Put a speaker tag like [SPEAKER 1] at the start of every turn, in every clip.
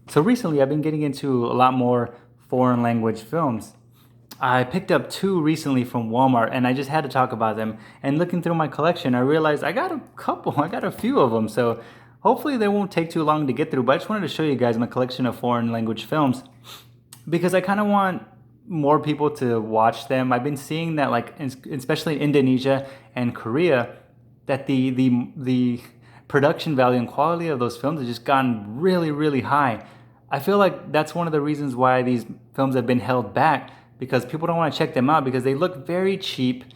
[SPEAKER 1] So recently I've been getting into a lot more foreign language films. I picked up two recently from Walmart and I just had to talk about them. And looking through my collection, I realized I got a couple, I got a few of them. So hopefully they won't take too long to get through. But I just wanted to show you guys my collection of foreign language films because I kind of want more people to watch them. I've been seeing that, like, especially in Indonesia and Korea, that the production value and quality of those films has just gotten really, really high. I feel like that's one of the reasons why these films have been held back, because people don't want to check them out because they look very cheap,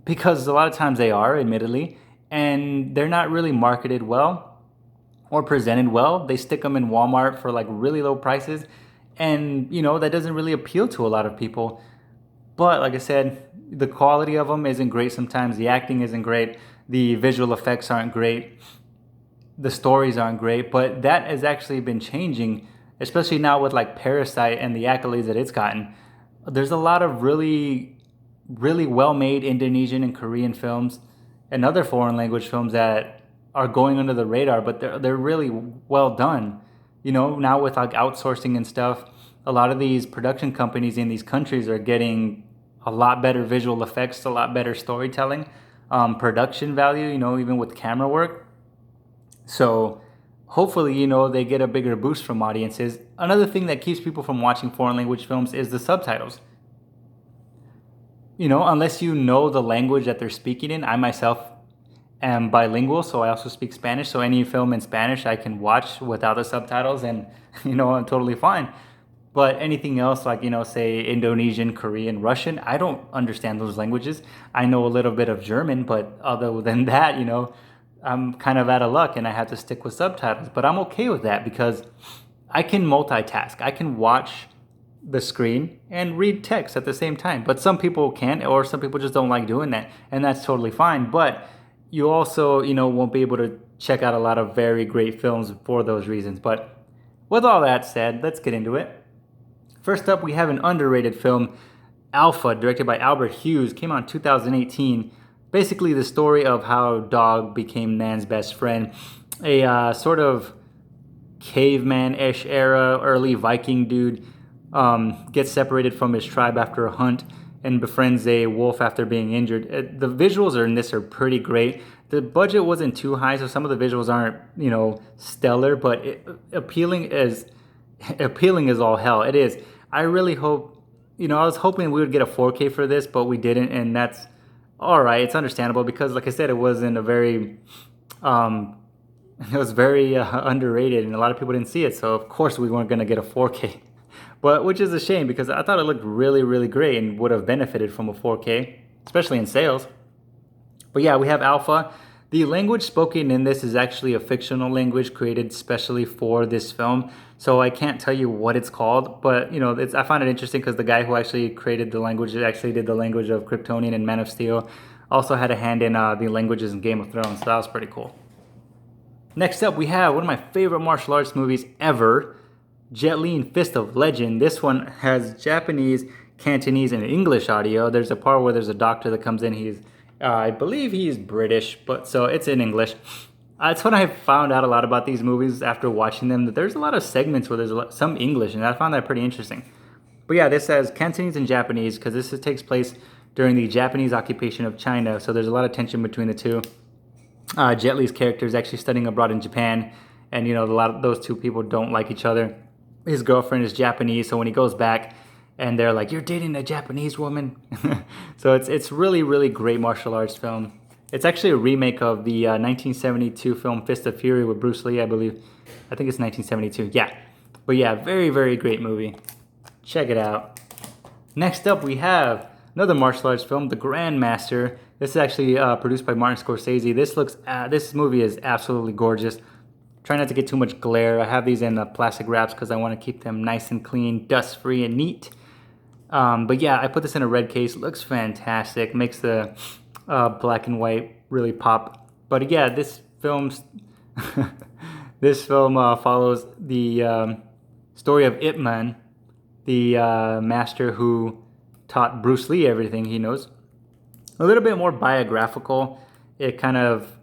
[SPEAKER 1] because a lot of times they are, admittedly, and they're not really marketed well or presented well. They stick them in Walmart for like really low prices, and that doesn't really appeal to a lot of people. But like I said, the quality of them isn't great sometimes. The acting isn't great. The visual effects aren't great. The stories aren't great. But that has actually been changing, especially now with like Parasite and the accolades that it's gotten. There's a lot of really, really well-made Indonesian and Korean films and other foreign language films that are going under the radar, but they're really well done. Now with like outsourcing and stuff, a lot of these production companies in these countries are getting a lot better visual effects, a lot better storytelling, production value, even with camera work. So hopefully, they get a bigger boost from audiences. Another thing that keeps people from watching foreign language films is the subtitles. Unless you know the language that they're speaking in. I myself am bilingual, so I also speak Spanish. So any film in Spanish I can watch without the subtitles, and I'm totally fine. But anything else, like, say Indonesian, Korean, Russian, I don't understand those languages. I know a little bit of German, but other than that, I'm kind of out of luck and I have to stick with subtitles. But I'm okay with that because I can multitask. I can watch the screen and read text at the same time. But some people can't, or some people just don't like doing that, and that's totally fine. But you also, won't be able to check out a lot of very great films for those reasons. But with all that said, let's get into it. First up, we have an underrated film, Alpha, directed by Albert Hughes, came out in 2018. Basically the story of how Dog became Nan's best friend, a sort of caveman-ish era, early Viking dude, gets separated from his tribe after a hunt and befriends a wolf after being injured. The visuals in this are pretty great. The budget wasn't too high, so some of the visuals aren't, stellar, but appealing is all hell. It is. I really hope, I was hoping we would get a 4K for this, but we didn't, and that's all right. It's understandable because, like I said, it wasn't a very, it was very underrated, and a lot of people didn't see it. So of course we weren't going to get a 4K, but which is a shame because I thought it looked really, really great and would have benefited from a 4K, especially in sales. But yeah, we have Alpha. The language spoken in this is actually a fictional language created specially for this film. So I can't tell you what it's called, but I find it interesting because the guy who actually created the language actually did the language of Kryptonian and Man of Steel. Also had a hand in the languages in Game of Thrones, so that was pretty cool. Next up, we have one of my favorite martial arts movies ever, Jet Li and Fist of Legend. This one has Japanese, Cantonese, and English audio. There's a part where there's a doctor that comes in. I believe he's British, but so it's in English. That's when I found out a lot about these movies after watching them, that there's a lot of segments where there's some English, and I found that pretty interesting. But yeah, this has Cantonese and Japanese because this takes place during the Japanese occupation of China, so there's a lot of tension between the two. Jet Li's character is actually studying abroad in Japan, and a lot of those two people don't like each other. His girlfriend is Japanese, so when he goes back, and they're like, "You're dating a Japanese woman." So it's really, really great martial arts film. It's actually a remake of the 1972 film Fist of Fury with Bruce Lee, I believe. I think it's 1972. Yeah. But yeah, very, very great movie. Check it out. Next up, we have another martial arts film, The Grandmaster. This is actually produced by Martin Scorsese. This movie is absolutely gorgeous. Try not to get too much glare. I have these in plastic wraps because I want to keep them nice and clean, dust-free, and neat. But yeah, I put this in a red case. Looks fantastic. Makes the black and white really pop. But yeah, this film follows the story of Ip Man, the master who taught Bruce Lee everything he knows. A little bit more biographical. It kind of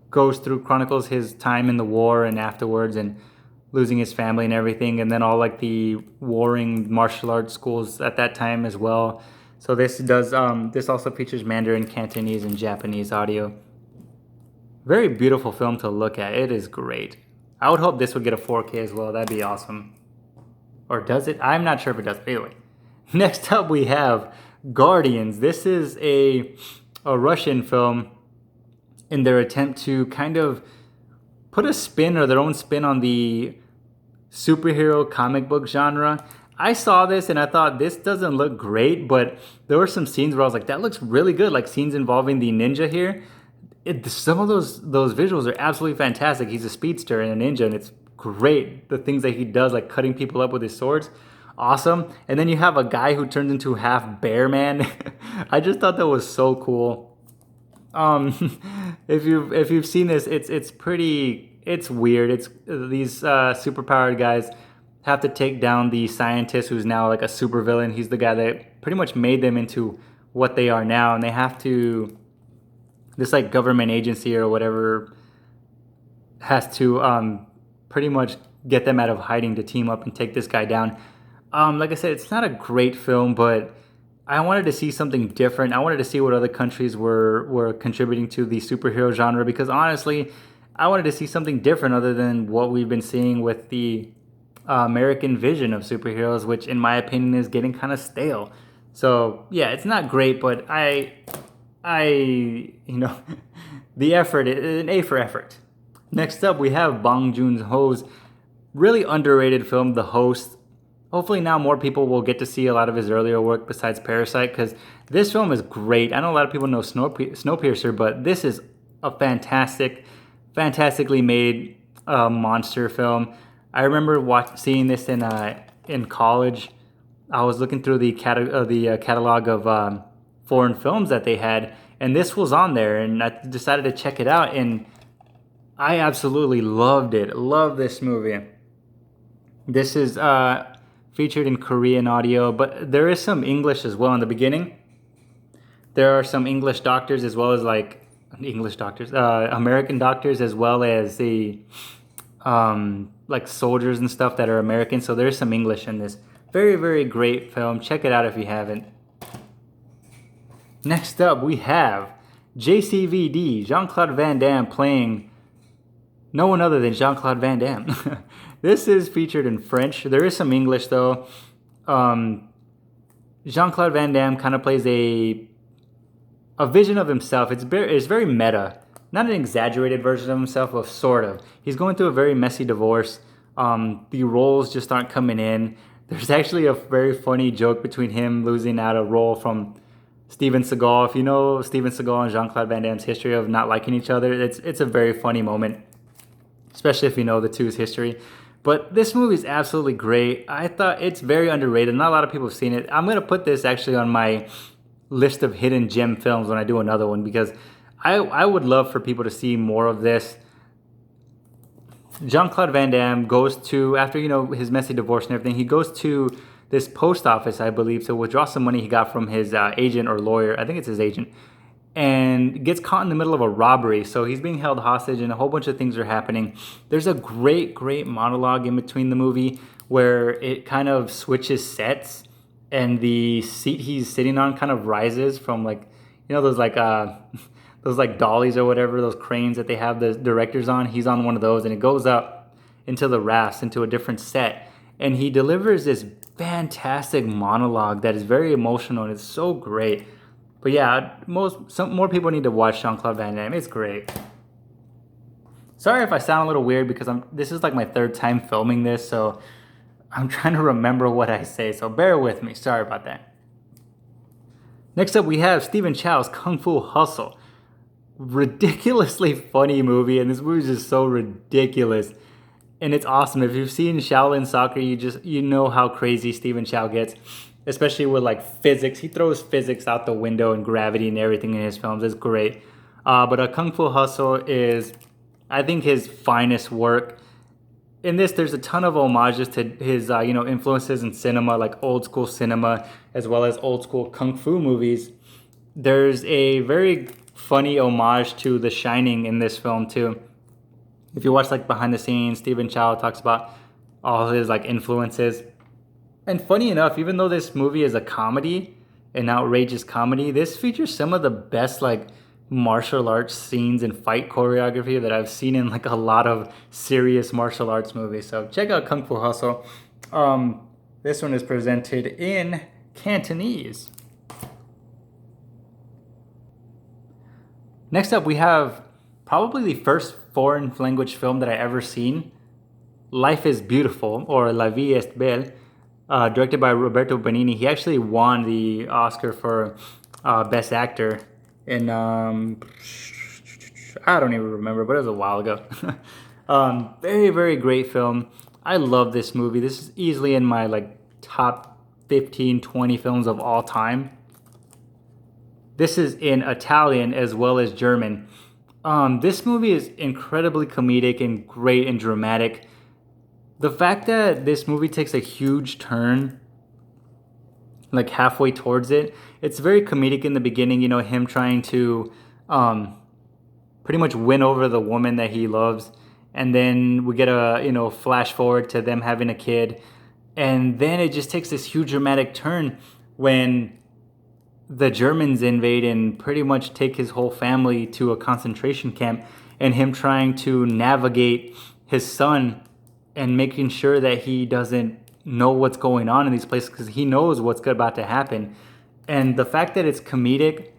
[SPEAKER 1] chronicles his time in the war and afterwards, and losing his family and everything, and then all like the warring martial arts schools at that time as well. So this also features Mandarin, Cantonese, and Japanese audio. Very beautiful film to look at. It is great. I would hope this would get a 4K as well. That'd be awesome. Or does it? I'm not sure if it does. But anyway, next up we have Guardians. This is a Russian film in their attempt to kind of put a spin or their own spin on the superhero comic book genre. I saw this and I thought this doesn't look great, but there were some scenes where I was like, that looks really good, like scenes involving the ninja here. Some of those visuals are absolutely fantastic. He's a speedster and a ninja, and it's great. The things that he does, like cutting people up with his swords, awesome. And then you have a guy who turns into half bear man. I just thought that was so cool. If you've seen this, it's weird. It's these superpowered guys have to take down the scientist who's now like a supervillain. He's the guy that pretty much made them into what they are now, and they have to, this like government agency or whatever has to pretty much get them out of hiding to team up and take this guy down. Like I said, it's not a great film, but I wanted to see something different. I wanted to see what other countries were contributing to the superhero genre, because honestly, I wanted to see something different other than what we've been seeing with the American vision of superheroes, which in my opinion is getting kind of stale. So yeah, it's not great, but I the effort, an A for effort. Next up, we have Bong Joon-ho's really underrated film, The Host. Hopefully now more people will get to see a lot of his earlier work besides Parasite, because this film is great. I know a lot of people know Snowpiercer, but this is a fantastically made monster film. I remember seeing this in college. I was looking through the catalog of foreign films that they had, and this was on there, and I decided to check it out, and I absolutely loved it. Love this movie. This is featured in Korean audio, but there is some English as well in the beginning. There are some English doctors as well as American doctors, as well as the like soldiers and stuff that are American. So there's some English in this. Very, very great film. Check it out if you haven't. Next up, we have JCVD, Jean-Claude Van Damme playing no one other than Jean-Claude Van Damme. This is featured in French. There is some English though. Jean-Claude Van Damme kind of plays a vision of himself. It's very meta. Not an exaggerated version of himself, but sort of. He's going through a very messy divorce. The roles just aren't coming in. There's actually a very funny joke between him losing out a role from Steven Seagal. If you know Steven Seagal and Jean-Claude Van Damme's history of not liking each other, it's a very funny moment, especially if you know the two's history. But this movie is absolutely great. I thought it's very underrated. Not a lot of people have seen it. I'm going to put this actually on my list of hidden gem films when I do another one, because I would love for people to see more of this. Jean-Claude Van Damme goes to, after his messy divorce and everything, he goes to this post office, I believe, to withdraw some money he got from his agent or lawyer. I think it's his agent. And gets caught in the middle of a robbery. So he's being held hostage and a whole bunch of things are happening. There's a great monologue in between the movie where it kind of switches sets, and the seat he's sitting on kind of rises from those dollies or whatever, those cranes that they have the directors on. He's on one of those, and it goes up into the rafts, into a different set. And he delivers this fantastic monologue that is very emotional, and it's so great. But yeah, more people need to watch Jean-Claude Van Damme. It's great. Sorry if I sound a little weird, because this is like my third time filming this, so I'm trying to remember what I say, so bear with me. Sorry about that. Next up, we have Stephen Chow's Kung Fu Hustle. Ridiculously funny movie, and this movie is just so ridiculous. And it's awesome. If you've seen Shaolin Soccer, you know how crazy Stephen Chow gets, especially with physics. He throws physics out the window and gravity and everything in his films. It's great. But a Kung Fu Hustle is, I think, his finest work. In this, there's a ton of homages to his, influences in cinema, like old school cinema, as well as old school Kung Fu movies. There's a very funny homage to The Shining in this film, too. If you watch like behind the scenes, Stephen Chow talks about all his like influences. And funny enough, even though this movie is a comedy, an outrageous comedy, this features some of the best like martial arts scenes and fight choreography that I've seen in like a lot of serious martial arts movies. So check out Kung Fu Hustle. This one is presented in Cantonese. Next up, we have probably the first foreign language film that I ever seen. Life is Beautiful, or La Vie est Belle, directed by Roberto Benigni. He actually won the Oscar for Best Actor in, I don't even remember, but it was a while ago. Very, very great film. I love this movie. This is easily in my like top 15, 20 films of all time. This is in Italian as well as German. This movie is incredibly comedic and great and dramatic. The fact that this movie takes a huge turn, like halfway towards it, it's very comedic in the beginning, you know, him trying to pretty much win over the woman that he loves. And then we get a, you know, flash forward to them having a kid. And then it just takes this huge dramatic turn when the Germans invade and pretty much take his whole family to a concentration camp, and him trying to navigate his son and making sure that he doesn't know what's going on in these places because he knows what's about to happen. And the fact that it's comedic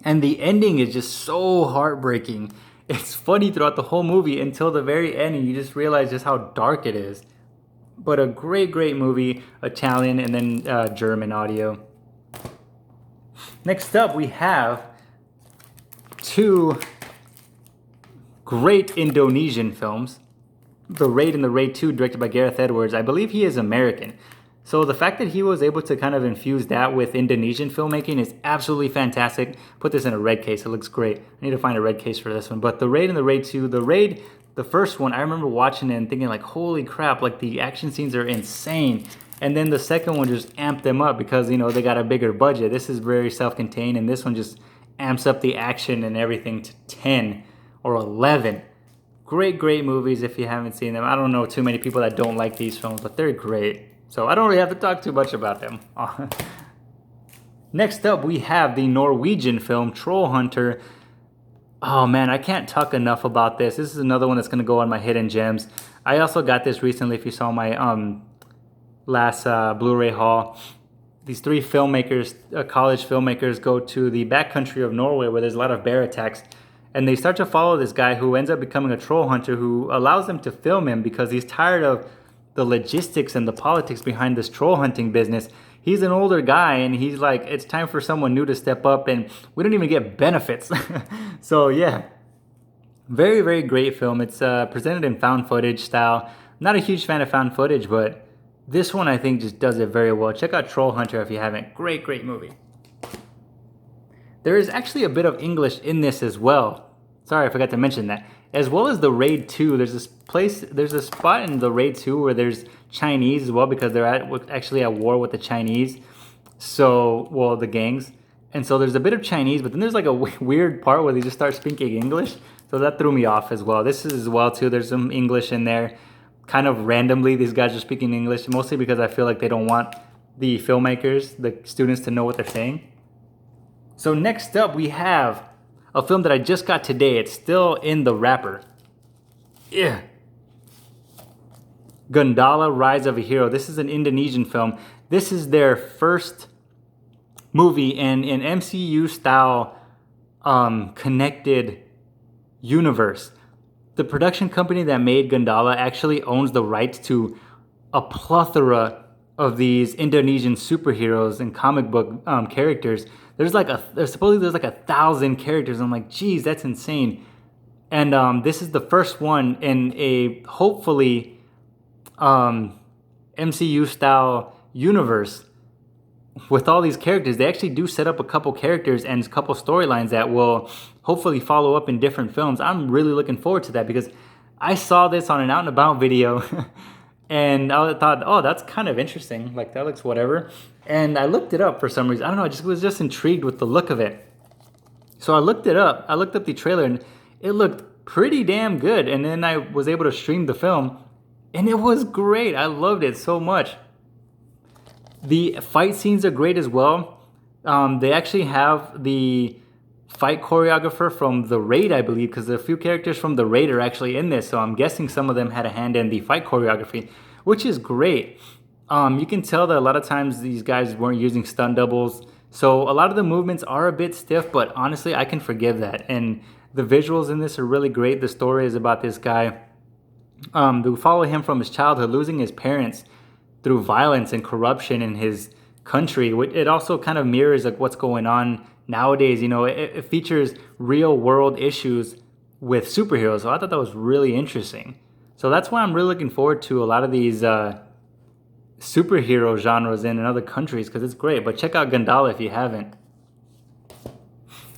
[SPEAKER 1] and the ending is just so heartbreaking. It's funny throughout the whole movie until the very end, and you just realize just how dark it is. But a great, great movie, Italian and then German audio. Next up, we have two great Indonesian films. The Raid and The Raid 2, directed by Gareth Edwards. I believe he is American. So the fact that he was able to kind of infuse that with Indonesian filmmaking is absolutely fantastic. Put this in a red case. It looks great. I need to find a red case for this one. But The Raid and The Raid 2, The Raid, the first one, I remember watching it and thinking like, holy crap, like the action scenes are insane. And then the second one just amped them up because, you know, they got a bigger budget. This is very self-contained, and this one just amps up the action and everything to 10 or 11. Great, great movies if you haven't seen them. I don't know too many people that don't like these films, but they're great. So I don't really have to talk too much about them. Next up, we have the Norwegian film Troll Hunter. Oh man, I can't talk enough about this. This is another one that's going to go on my hidden gems. I also got this recently if you saw my last Blu-ray haul. These three filmmakers, college filmmakers, go to the backcountry of Norway where there's a lot of bear attacks. And they start to follow this guy who ends up becoming a troll hunter who allows them to film him because he's tired of the logistics and the politics behind this troll hunting business. He's an older guy and he's like, it's time for someone new to step up and we don't even get benefits. So yeah, very, very great film. It's presented in found footage style. Not a huge fan of found footage, but this one I think just does it very well. Check out Troll Hunter if you haven't. Great, great movie. There is actually a bit of English in this as well. Sorry, I forgot to mention that. As well as The Raid 2, there's a spot in The Raid 2 where there's Chinese as well because they're actually at war with the Chinese. So, well, the gangs. And so there's a bit of Chinese, but then there's like a weird part where they just start speaking English. So that threw me off as well. This is as well too. There's some English in there. Kind of randomly, these guys are speaking English, mostly because I feel like they don't want the filmmakers, the students to know what they're saying. So next up, we have a film that I just got today. It's still in the wrapper. Yeah. Gundala, Rise of a Hero. This is an Indonesian film. This is their first movie in an MCU-style connected universe. The production company that made Gundala actually owns the rights to a plethora of these Indonesian superheroes and comic book characters. There's supposedly 1,000 characters. I'm like, geez, that's insane. And this is the first one in a hopefully MCU style universe with all these characters. They actually do set up a couple characters and a couple storylines that will hopefully follow up in different films. I'm really looking forward to that because I saw this on an Out and About video and I thought, oh, that's kind of interesting. Like, that looks whatever. And I looked it up for some reason. I don't know, I was just intrigued with the look of it. So I looked it up. I looked up the trailer and it looked pretty damn good. And then I was able to stream the film, and it was great. I loved it so much. The fight scenes are great as well. They actually have the fight choreographer from The Raid, I believe, because a few characters from The Raid are actually in this. So I'm guessing some of them had a hand in the fight choreography, which is great. You can tell that a lot of times these guys weren't using stunt doubles. So a lot of the movements are a bit stiff, but honestly, I can forgive that. And the visuals in this are really great. The story is about this guy. We follow him from his childhood, losing his parents through violence and corruption in his country. It also kind of mirrors like what's going on nowadays. It features real world issues with superheroes. So I thought that was really interesting. So that's why I'm really looking forward to a lot of these superhero genres in other countries, because it's great. But check out Gandala if you haven't.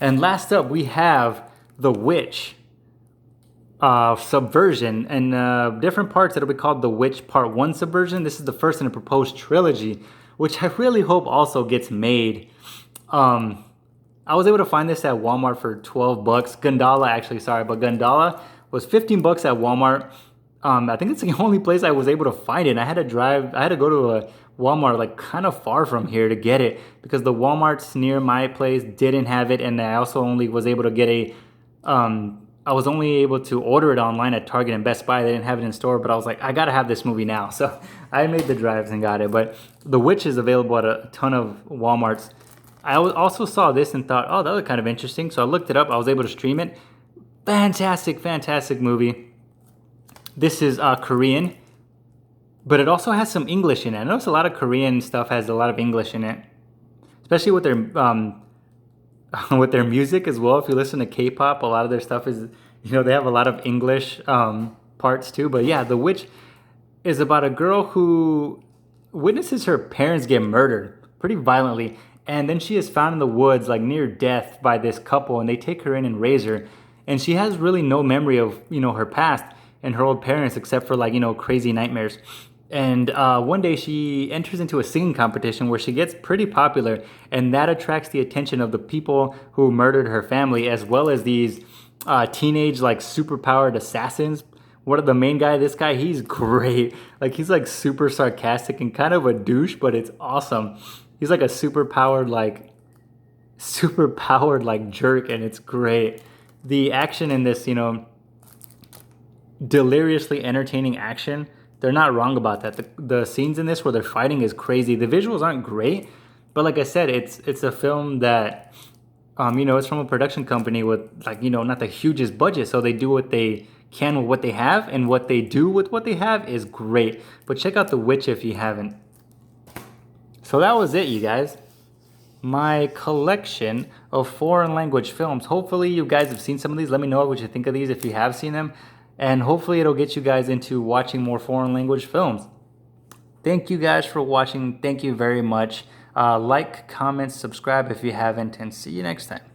[SPEAKER 1] And last up, we have The Witch. Subversion, and different parts that'll be called The Witch Part 1 Subversion. This is the first in a proposed trilogy, which I really hope also gets made. I was able to find this at Walmart for $12. Gandala was $15 at Walmart. I think it's the only place I was able to find it. I had to go to a Walmart like kind of far from here to get it, because the Walmarts near my place didn't have it, and I also only was able to get I was only able to order it online at Target and Best Buy. They didn't have it in store, but I was like, I gotta have this movie now. So I made the drives and got it. But The Witch is available at a ton of Walmarts. I also saw this and thought, oh, that looked kind of interesting. So I looked it up. I was able to stream it. Fantastic, fantastic movie. This is Korean, but it also has some English in it. I noticed a lot of Korean stuff has a lot of English in it, especially with their with their music as well. If you listen to K-pop, a lot of their stuff is, they have a lot of English parts too. But yeah, The Witch is about a girl who witnesses her parents get murdered pretty violently, and then she is found in the woods like near death by this couple, and they take her in and raise her, and she has really no memory of her past and her old parents, except for like crazy nightmares. And one day she enters into a singing competition where she gets pretty popular, and that attracts the attention of the people who murdered her family, as well as these teenage like superpowered assassins. What are the main guy? This guy, he's great. Like he's like super sarcastic and kind of a douche, but it's awesome. He's like a superpowered like jerk, and it's great. The action in this, deliriously entertaining action. They're not wrong about that. The scenes in this where they're fighting is crazy. The visuals aren't great, but like I said, it's a film that, it's from a production company with like, not the hugest budget. So they do what they can with what they have, and what they do with what they have is great. But check out The Witch if you haven't. So that was it, you guys. My collection of foreign language films. Hopefully you guys have seen some of these. Let me know what you think of these if you have seen them. And hopefully it'll get you guys into watching more foreign language films. Thank you guys for watching. Thank you very much. Like, comment, subscribe if you haven't, and see you next time.